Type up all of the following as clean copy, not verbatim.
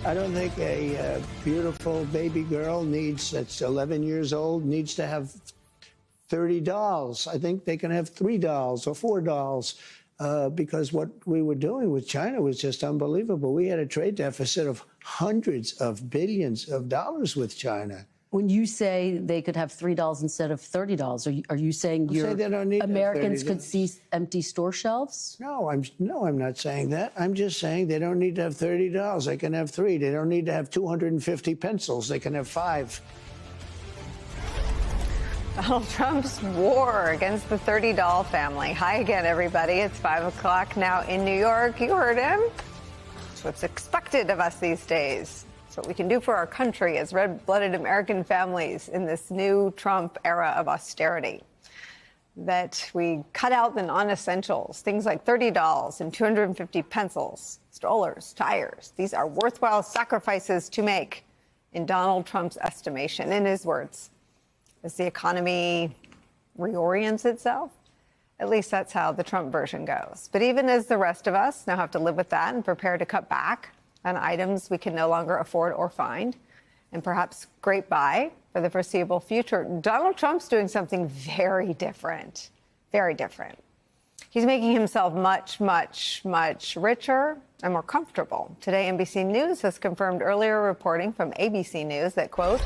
I don't think a beautiful baby girl that's 11 years old needs to have 30 dolls. I think they can have 3 dolls or 4 dolls because what we were doing with China was just unbelievable. We had a trade deficit of hundreds of billions of dollars with China. When you say they could have $3 instead of $30, are you saying Americans could see empty store shelves? No, I'm not saying that. I'm just saying they don't need to have $30. They can have 3. They don't need to have 250 pencils. They can have 5. Donald Trump's war against the $30 family. Hi again, everybody. It's 5 o'clock now in New York. You heard him. It's what's expected of us these days. What we can do for our country as red-blooded American families in this new Trump era of austerity. That we cut out the non-essentials, things like $30 and 250 pencils, strollers, tires. These are worthwhile sacrifices to make in Donald Trump's estimation. In his words, as the economy reorients itself, at least that's how the Trump version goes. But even as the rest of us now have to live with that and prepare to cut back on items we can no longer afford or find, and perhaps scrape by for the foreseeable future, Donald Trump's doing something very different. Very different. He's making himself much, much, much richer and more comfortable. Today, NBC News has confirmed earlier reporting from ABC News that, quote,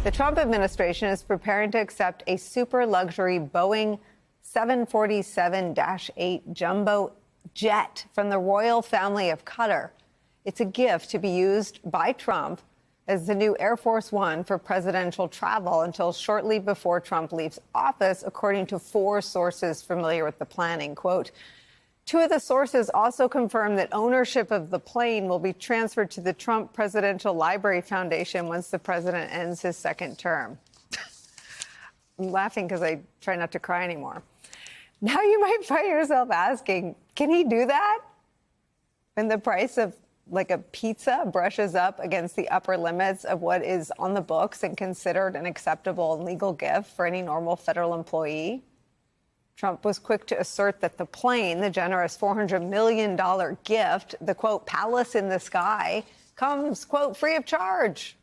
the Trump administration is preparing to accept a super luxury Boeing 747-8 jumbo jet from the royal family of Qatar. It's a gift to be used by Trump as the new Air Force One for presidential travel until shortly before Trump leaves office, according to 4 sources familiar with the planning. Quote, 2 of the sources also confirmed that ownership of the plane will be transferred to the Trump Presidential Library Foundation once the president ends his 2nd term. I'm laughing because I try not to cry anymore. Now you might find yourself asking, can he do that? And the price of like a pizza brushes up against the upper limits of what is on the books and considered an acceptable and legal gift for any normal federal employee. Trump was quick to assert that the plane, the generous $400 million gift, the, quote, palace in the sky, comes, quote, free of charge.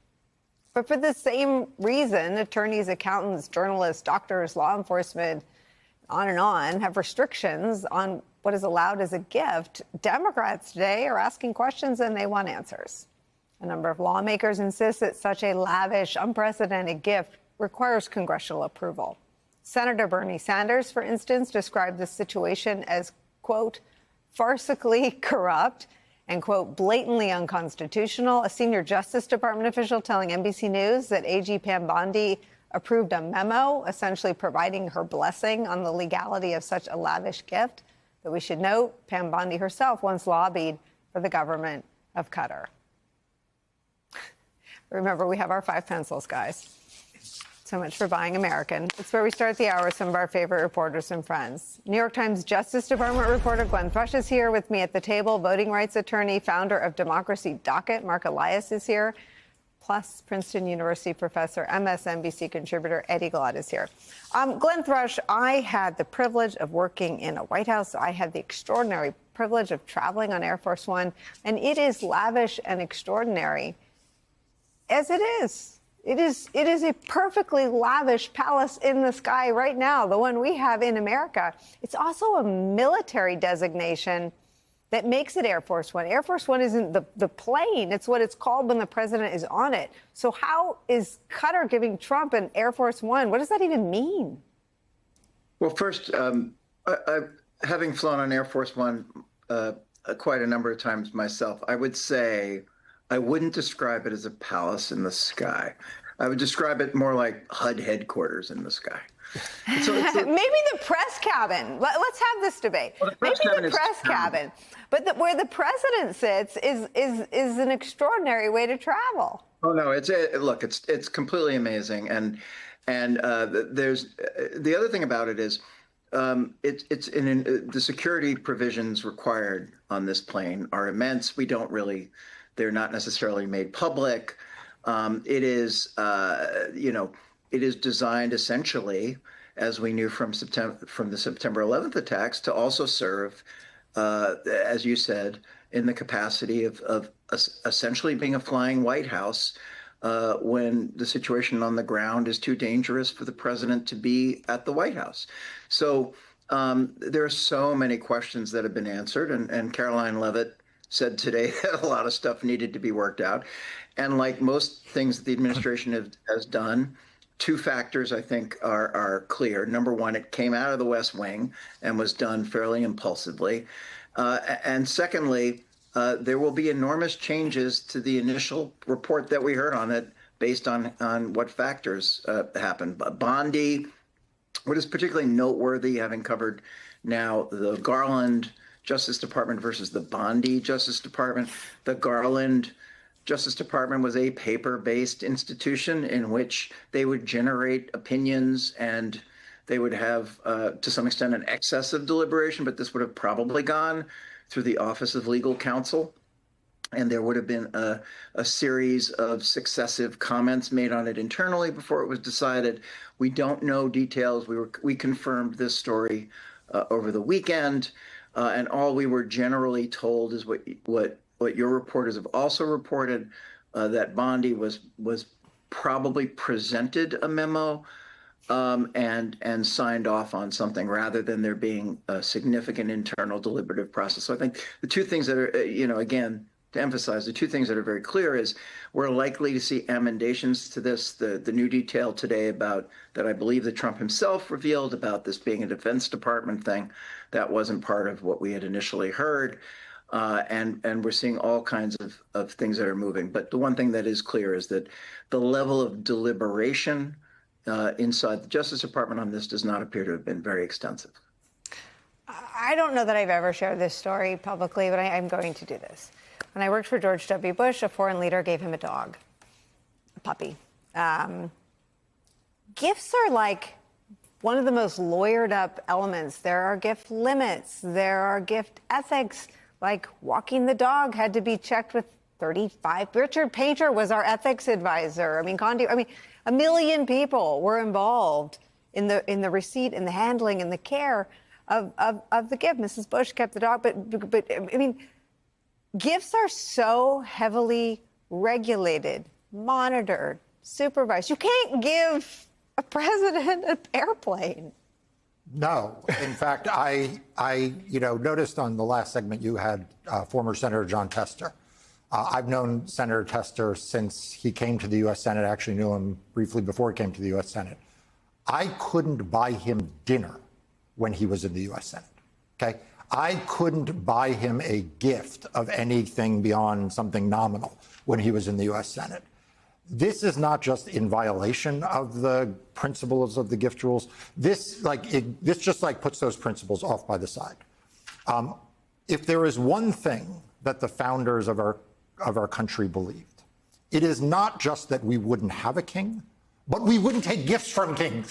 But for the same reason, attorneys, accountants, journalists, doctors, law enforcement, on, have restrictions on what is allowed as a gift. Democrats today are asking questions and they want answers. A number of lawmakers insist that such a lavish, unprecedented gift requires congressional approval. Senator Bernie Sanders, for instance, described the situation as, quote, farcically corrupt and, quote, blatantly unconstitutional. A senior Justice Department official telling NBC News that AG Pam Bondi approved a memo essentially providing her blessing on the legality of such a lavish gift. But we should note, Pam Bondi herself once lobbied for the government of Qatar. Remember, we have our 5 pencils, guys. So much for buying American. It's where we start the hour with some of our favorite reporters and friends. New York Times Justice Department reporter Glenn Thrush is here with me at the table. Voting rights attorney, founder of Democracy Docket, Mark Elias is here. Plus, Princeton University professor, MSNBC contributor Eddie Glaude is here. Glenn Thrush, I had the privilege of working in a White House. I had the extraordinary privilege of traveling on Air Force One, and it is lavish and extraordinary as it is. It is a perfectly lavish palace in the sky right now, the one we have in America. It's also a military designation that makes it Air Force One. Air Force One isn't the plane. It's what it's called when the president is on it. So how is Qatar giving Trump an Air Force One? What does that even mean? Well, first, having flown on Air Force One quite a number of times myself, I would say I wouldn't describe it as a palace in the sky. I would describe it more like HUD headquarters in the sky. So maybe the press cabin. Let's have this debate. Well, maybe the press cabin. But where the president sits is an extraordinary way to travel. Oh no, it's completely amazing, and there's the other thing about it is it's in the security provisions required on this plane are immense. They're not necessarily made public. It is designed essentially, as we knew from the September 11th attacks, to also serve, as you said, in the capacity of essentially being a flying White House when the situation on the ground is too dangerous for the president to be at the White House. So there are so many questions that have been answered, and Caroline Leavitt said today that a lot of stuff needed to be worked out. And like most things that the administration has done, two factors I think are clear. Number one, it came out of the West Wing and was done fairly impulsively. And secondly, there will be enormous changes to the initial report that we heard on it based on what factors happened. Bondi, what is particularly noteworthy, having covered now the Garland Justice Department versus the Bondi Justice Department, the Garland Justice Department was a paper-based institution in which they would generate opinions and they would have, to some extent, an excess of deliberation, but this would have probably gone through the Office of Legal Counsel. And there would have been a series of successive comments made on it internally before it was decided. We don't know details. We confirmed this story over the weekend, and all we were generally told is what your reporters have also reported, that Bondi was probably presented a memo and signed off on something rather than there being a significant internal deliberative process. So I think the two things that are, again, to emphasize, the two things that are very clear is we're likely to see emendations to this. The new detail today about that I believe that Trump himself revealed about this being a Defense Department thing, that wasn't part of what we had initially heard. And we're seeing all kinds of things that are moving. But the one thing that is clear is that the level of deliberation inside the Justice Department on this does not appear to have been very extensive. I don't know that I've ever shared this story publicly, but I'm going to do this. When I worked for George W. Bush, a foreign leader gave him a dog, a puppy. Gifts are like one of the most lawyered up elements. There are gift limits. There are gift ethics. Like walking the dog had to be checked with 35. Richard Painter was our ethics advisor. A million people were involved in the receipt and the handling and the care of the gift. Mrs. Bush kept the dog, but gifts are so heavily regulated, monitored, supervised. You can't give a president an airplane. No. In fact, I noticed on the last segment you had former Senator Jon Tester. I've known Senator Tester since he came to the U.S. Senate. I actually knew him briefly before he came to the U.S. Senate. I couldn't buy him dinner when he was in the U.S. Senate. Okay? I couldn't buy him a gift of anything beyond something nominal when he was in the U.S. Senate. This is not just in violation of the principles of the gift rules. This just puts those principles off by the side. If there is one thing that the founders of our country believed, it is not just that we wouldn't have a king, but we wouldn't take gifts from kings.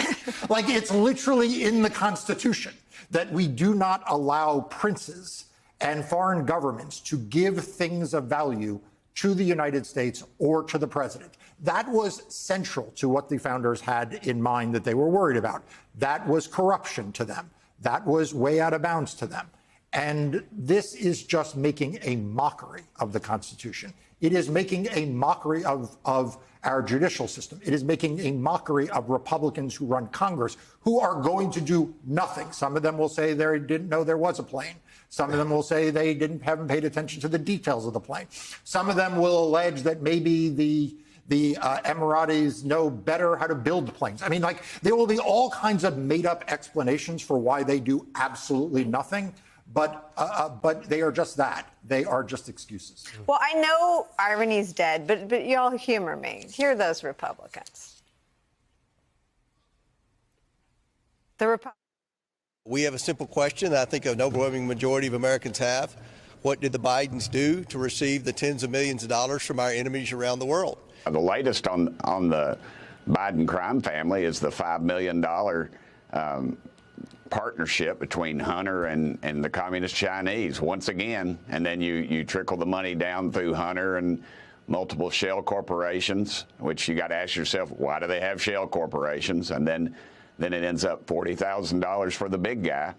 It's literally in the Constitution that we do not allow princes and foreign governments to give things of value to the United States or to the president. That was central to what the founders had in mind that they were worried about. That was corruption to them. That was way out of bounds to them. And this is just making a mockery of the Constitution. It is making a mockery of our judicial system. It is making a mockery of Republicans who run Congress, who are going to do nothing. Some of them will say they didn't know there was a plane. Some of them will say they haven't paid attention to the details of the plane. Some of them will allege that maybe the Emiratis know better how to build planes. There will be all kinds of made-up explanations for why they do absolutely nothing. But they are just that. They are just excuses. Well, I know irony's dead, but y'all humor me. Here are those Republicans. We have a simple question that I think an overwhelming majority of Americans have. What did the Bidens do to receive the tens of millions of dollars from our enemies around the world? The latest on the Biden crime family is the $5 million partnership between Hunter and the Communist Chinese once again, and then you trickle the money down through Hunter and multiple shell corporations, which you got to ask yourself, why do they have shell corporations? And then it ends up $40,000 for the big guy,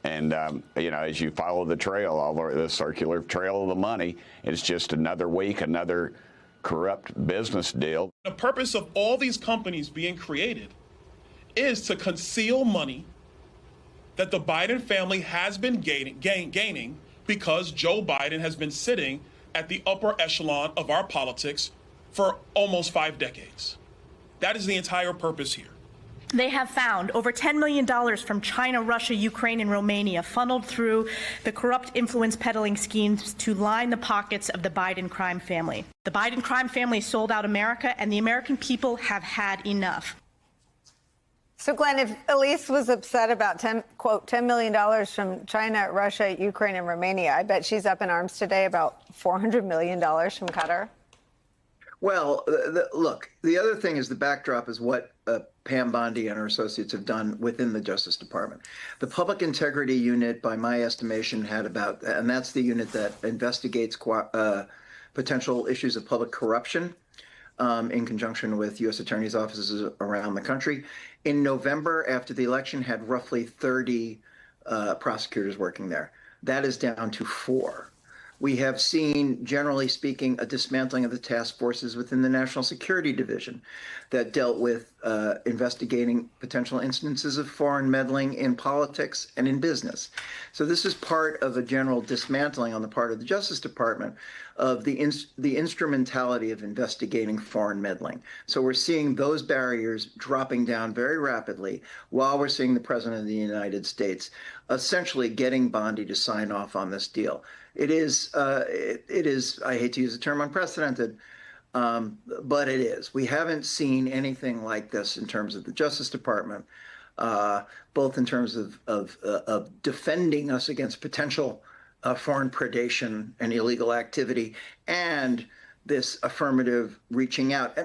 And, as you follow the trail, all the circular trail of the money, it's just another week, another corrupt business deal. The purpose of all these companies being created is to conceal money that the Biden family has been gaining because Joe Biden has been sitting at the upper echelon of our politics for almost 5 decades. That is the entire purpose here. They have found over $10 million from China, Russia, Ukraine, and Romania funneled through the corrupt influence peddling schemes to line the pockets of the Biden crime family. The Biden crime family sold out America, and the American people have had enough. So, Glenn, if Elise was upset about quote, $10 million from China, Russia, Ukraine, and Romania, I bet she's up in arms today about $400 million from Qatar. Well, look, the other thing is the backdrop is what Pam Bondi and her associates have done within the Justice Department. The Public Integrity Unit, by my estimation, had about, and that's the unit that investigates potential issues of public corruption in conjunction with U.S. attorneys' offices around the country. In November, after the election, had roughly 30 prosecutors working there. That is down to 4. We have seen, generally speaking, a dismantling of the task forces within the National Security Division that dealt with investigating potential instances of foreign meddling in politics and in business. So this is part of a general dismantling on the part of the Justice Department of the instrumentality of investigating foreign meddling. So we're seeing those barriers dropping down very rapidly while we're seeing the President of the United States essentially getting Bondi to sign off on this deal. It is, I hate to use the term unprecedented, but it is. We haven't seen anything like this in terms of the Justice Department, both in terms of defending us against potential foreign predation and illegal activity, and this affirmative reaching out.